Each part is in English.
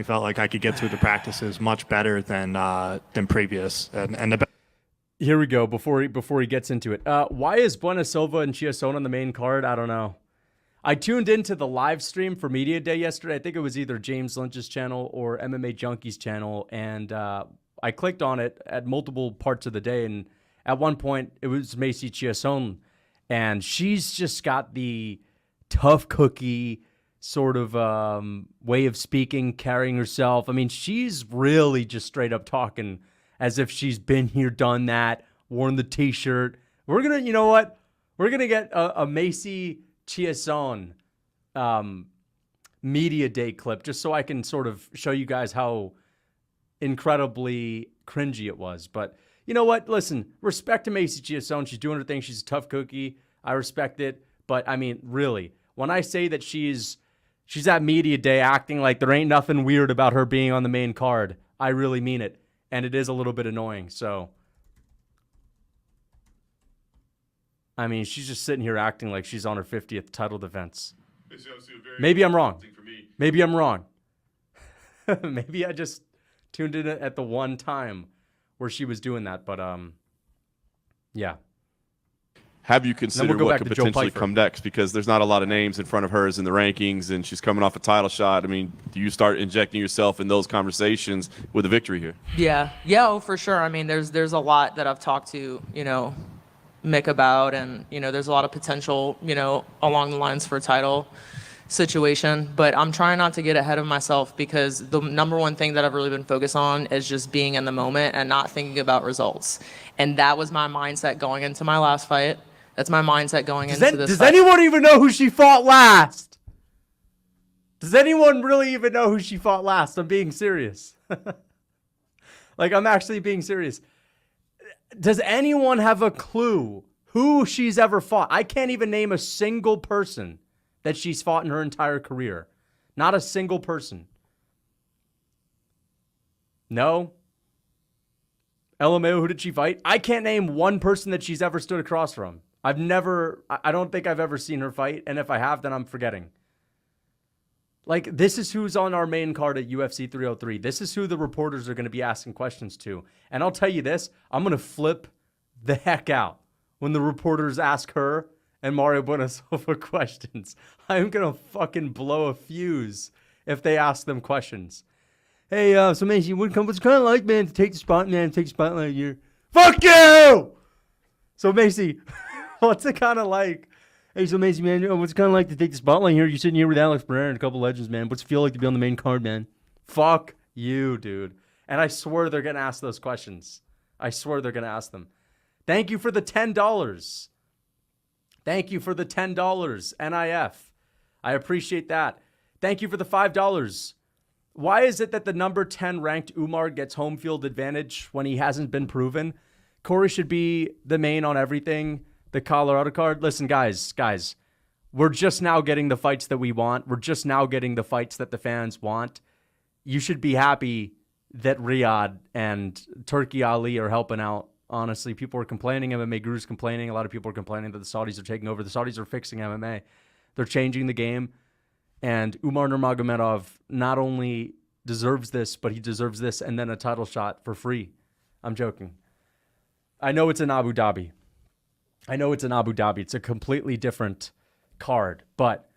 felt like I could get through the practices much better than previous. And here we go. Before he gets into it, why is Buena Silva and Chiasson on the main card? I don't know. I tuned into the live stream for Media Day yesterday. I think it was either James Lynch's channel or MMA Junkie's channel, and I clicked on it at multiple parts of the day, and at one point it was Macy Chiasson, and she's just got the tough cookie sort of way of speaking, carrying herself. I mean, she's really just straight up talking as if she's been here, done that, worn the t-shirt. We're going to, you know what? We're going to get a Macy Chiasson Media Day clip just so I can sort of show you guys how incredibly cringy it was. But you know what? Listen, respect to Macy Chiasson. She's doing her thing. She's a tough cookie. I respect it. But I mean, really, when I say that she's at Media Day acting like there ain't nothing weird about her being on the main card, I really mean it. And it is a little bit annoying. So, I mean, she's just sitting here acting like she's on her 50th title defense. Maybe I'm wrong. Maybe I'm wrong. Maybe I just tuned in at the one time where she was doing that. But, yeah. Have you considered what could potentially come next? Because there's not a lot of names in front of hers in the rankings, and she's coming off a title shot. I mean, do you start injecting yourself in those conversations with a victory here? Yeah, oh, for sure. I mean, there's a lot that I've talked to, Mick about, and, there's a lot of potential, along the lines for a title situation. But I'm trying not to get ahead of myself because the number one thing that I've really been focused on is just being in the moment and not thinking about results. And that was my mindset going into my last fight. That's my mindset going into this fight. Does anyone even know who she fought last? Does anyone really even know who she fought last? I'm being serious. Like, I'm actually being serious. Does anyone have a clue who she's ever fought? I can't even name a single person that she's fought in her entire career. Not a single person. No? LMAO, who did she fight? I can't name one person that she's ever stood across from. I don't think I've ever seen her fight, and if I have, then I'm forgetting. Like, this is who's on our main card at UFC 303. This is who the reporters are going to be asking questions to. And I'll tell you this, I'm going to flip the heck out when the reporters ask her and Mayra Buena questions. I'm going to fucking blow a fuse if they ask them questions. Hey, so Macy, what's kind of like, man, to take the spotlight here? Fuck you! So Macy, what's it kind of like? Hey, so Macy, man, what's it kind of like to take the spotlight here? You're sitting here with Alex Pereira and a couple legends, man. What's it feel like to be on the main card, man? Fuck you, dude. And I swear they're going to ask those questions. I swear they're going to ask them. Thank you for the $10. Thank you for the $10, NIF. I appreciate that. Thank you for the $5. Why is it that the number 10 ranked Umar gets home field advantage when he hasn't been proven? Corey should be the main on everything. The Colorado card. Listen, guys, we're just now getting the fights that we want. We're just now getting the fights that the fans want. You should be happy that Riyadh and Turkey Ali are helping out. Honestly, people are complaining. MMA Guru's complaining. A lot of people are complaining that the Saudis are taking over. The Saudis are fixing MMA. They're changing the game. And Umar Nurmagomedov not only deserves this, but he deserves this and then a title shot for free. I'm joking. I know it's in Abu Dhabi. It's a completely different card. But,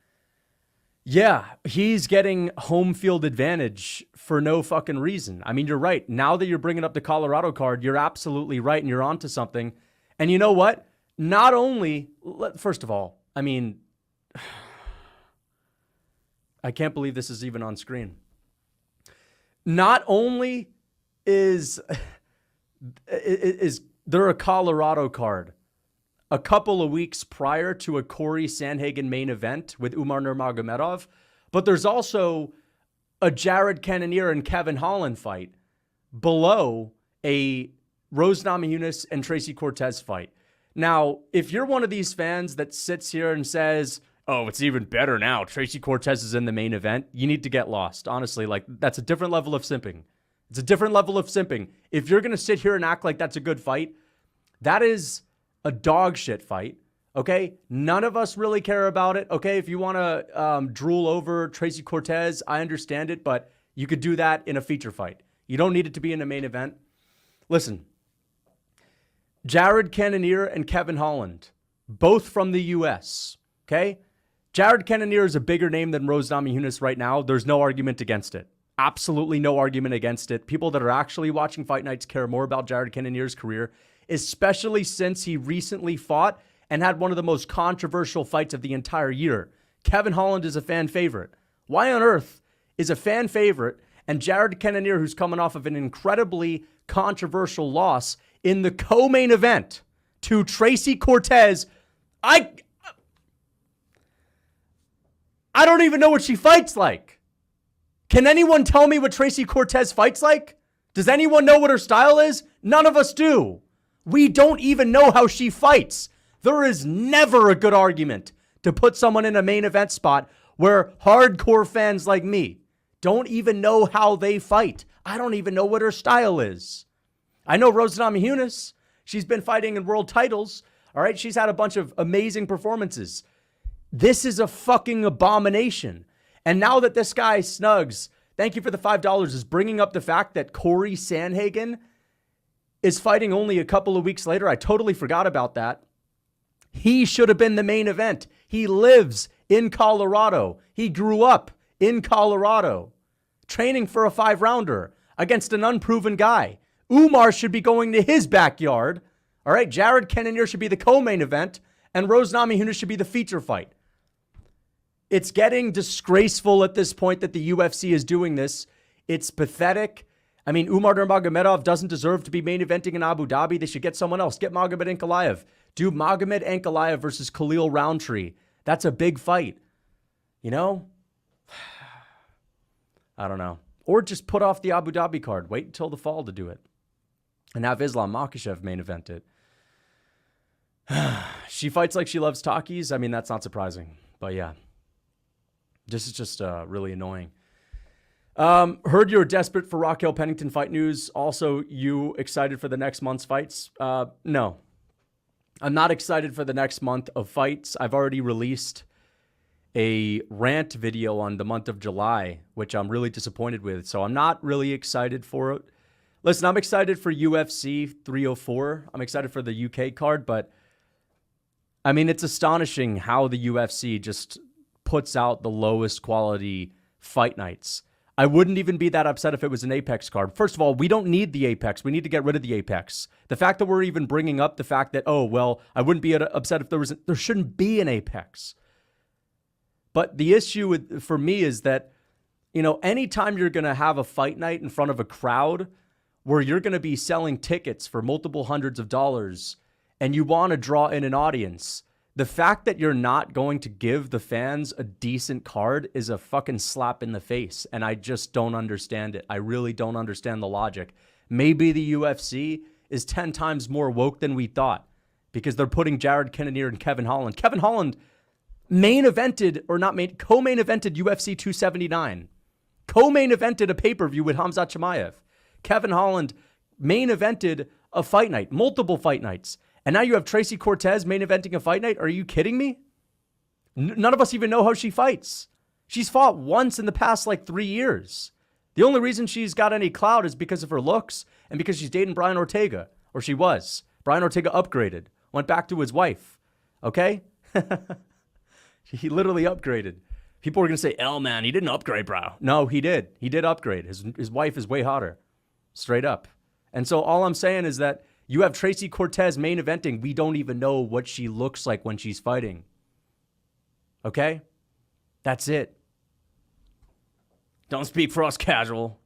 yeah, he's getting home field advantage for no fucking reason. I mean, you're right. Now that you're bringing up the Colorado card, you're absolutely right, and you're onto something. And you know what? Not only, first of all, I mean, I can't believe this is even on screen. Not only is there a Colorado card a couple of weeks prior to a Corey Sandhagen main event with Umar Nurmagomedov, but there's also a Jared Cannonier and Kevin Holland fight below a Rose Namajunas and Tracy Cortez fight. Now, if you're one of these fans that sits here and says, oh, it's even better now, Tracy Cortez is in the main event, you need to get lost. Honestly, like, that's a different level of simping. It's a different level of simping. If you're going to sit here and act like that's a good fight, that is a dog shit fight, okay? None of us really care about it, okay? If you want to drool over Tracy Cortez, I understand it, but You could do that in a feature fight. You don't need it to be in a main event. Listen, Jared Cannonier and Kevin Holland, both from the U.S., okay? Jared Cannonier is a bigger name than Rose Namajunas right now. There's no argument against it. Absolutely no argument against it. People that are actually watching Fight Nights care more about Jared Cannonier's career, especially since he recently fought and had one of the most controversial fights of the entire year. Kevin Holland is a fan favorite. Why on earth is a fan favorite and Jared Cannonier, who's coming off of an incredibly controversial loss in the co-main event to Tracy Cortez, I don't even know what she fights like. Can anyone tell me what Tracy Cortez fights like? Does anyone know what her style is? None of us do. We don't even know how she fights. There is never a good argument to put someone in a main event spot where hardcore fans like me don't even know how they fight. I don't even know what her style is. I know Rose Namajunas. She's been fighting in world titles. All right, she's had a bunch of amazing performances. This is a fucking abomination. And now that this guy Snugs, thank you for the $5, is bringing up the fact that Corey Sandhagen is fighting only a couple of weeks later. I totally forgot about that. He should have been the main event. He lives in Colorado. He grew up in Colorado, training for a 5-rounder against an unproven guy. Umar should be going to his backyard. All right, Jared Cannonier should be the co-main event, and Rose Namajunas should be the feature fight. It's getting disgraceful at this point that the UFC is doing this. It's pathetic. I mean, Umar Nurmagomedov doesn't deserve to be main eventing in Abu Dhabi. They should get someone else. Get Magomed Ankalaev. Do Magomed Ankalaev versus Khalil Roundtree. That's a big fight. You know? I don't know. Or just put off the Abu Dhabi card. Wait until the fall to do it. And have Islam Makhachev main event it. She fights like she loves Takis. I mean, that's not surprising. But yeah. This is just really annoying. Heard you're desperate for Raquel Pennington fight news. Also, you excited for the next month's fights? No. I'm not excited for the next month of fights. I've already released a rant video on the month of July, which I'm really disappointed with. So I'm not really excited for it. Listen, I'm excited for UFC 304. I'm excited for the UK card, but I mean, it's astonishing how the UFC just puts out the lowest quality fight nights. I wouldn't even be that upset if it was an Apex card. First of all, we don't need the Apex. We need to get rid of the Apex. The fact that we're even bringing up the fact that, oh, well, I wouldn't be upset if there shouldn't be an Apex. But the issue for me is that, you know, anytime you're going to have a fight night in front of a crowd where you're going to be selling tickets for multiple hundreds of dollars and you want to draw in an audience, the fact that you're not going to give the fans a decent card is a fucking slap in the face. And I just don't understand it. I really don't understand the logic. Maybe the UFC is 10 times more woke than we thought because they're putting Jared Cannonier and Kevin Holland. Kevin Holland co-main evented UFC 279. Co-main evented a pay-per-view with Khamzat Chimaev. Kevin Holland main evented a fight night, multiple fight nights. And now you have Tracy Cortez main eventing a fight night? Are you kidding me? None of us even know how she fights. She's fought once in the past 3 years. The only reason she's got any clout is because of her looks and because she's dating Brian Ortega. Or she was. Brian Ortega upgraded. Went back to his wife. Okay? He literally upgraded. People were going to say, man, he didn't upgrade, bro. No, he did. He did upgrade. His wife is way hotter. Straight up. And so all I'm saying is that you have Tracy Cortez main eventing. We don't even know what she looks like when she's fighting. Okay? That's it. Don't speak for us, casual.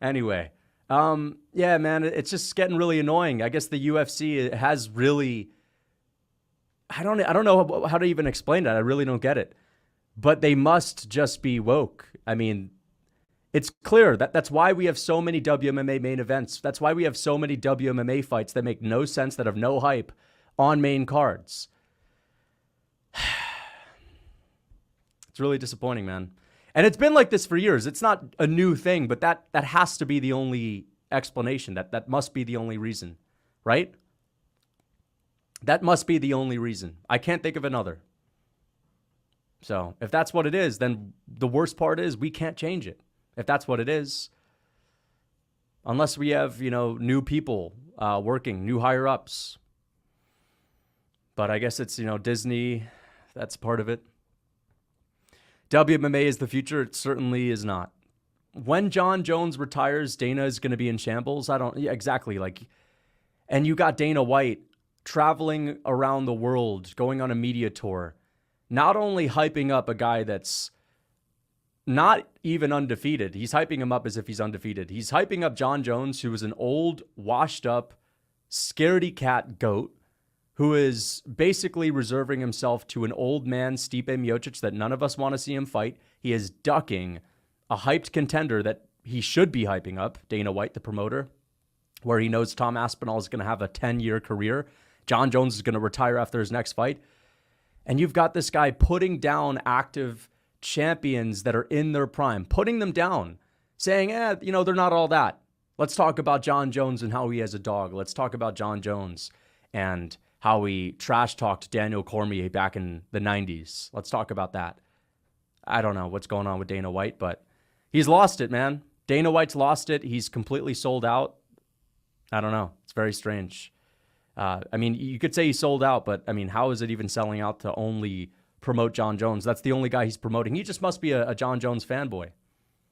Anyway. Yeah, man, it's just getting really annoying. I guess the UFC has really... I don't know how to even explain that. I really don't get it. But they must just be woke. I mean... It's clear that's why we have so many WMMA main events. That's why we have so many WMMA fights that make no sense, that have no hype on main cards. It's really disappointing, man. And it's been like this for years. It's not a new thing, but that has to be the only explanation. That must be the only reason, right? That must be the only reason. I can't think of another. So if that's what it is, then the worst part is we can't change it. If that's what it is, unless we have, new people working, new higher ups. But I guess it's, Disney, that's part of it. WMMA is the future. It certainly is not. When Jon Jones retires, Dana is going to be in shambles. Exactly. And you got Dana White traveling around the world, going on a media tour, not only hyping up a guy that's not even undefeated. He's hyping him up as if he's undefeated. He's hyping up Jon Jones, who is an old, washed up, scaredy cat goat, who is basically reserving himself to an old man, Stipe Miocic, that none of us want to see him fight. He is ducking a hyped contender that he should be hyping up, Dana White, the promoter, where he knows Tom Aspinall is going to have a 10-year career. Jon Jones is going to retire after his next fight. And you've got this guy putting down active champions that are in their prime, putting them down, saying, they're not all that. Let's talk about Jon Jones and how he has a dog. Let's talk about Jon Jones and how he trash-talked Daniel Cormier back in the 90s. Let's talk about that. I don't know what's going on with Dana White, but he's lost it, man. Dana White's lost it. He's completely sold out. I don't know. It's very strange. You could say he sold out, but, how is it even selling out to only promote Jon Jones? That's the only guy he's promoting. He just must be a Jon Jones fanboy.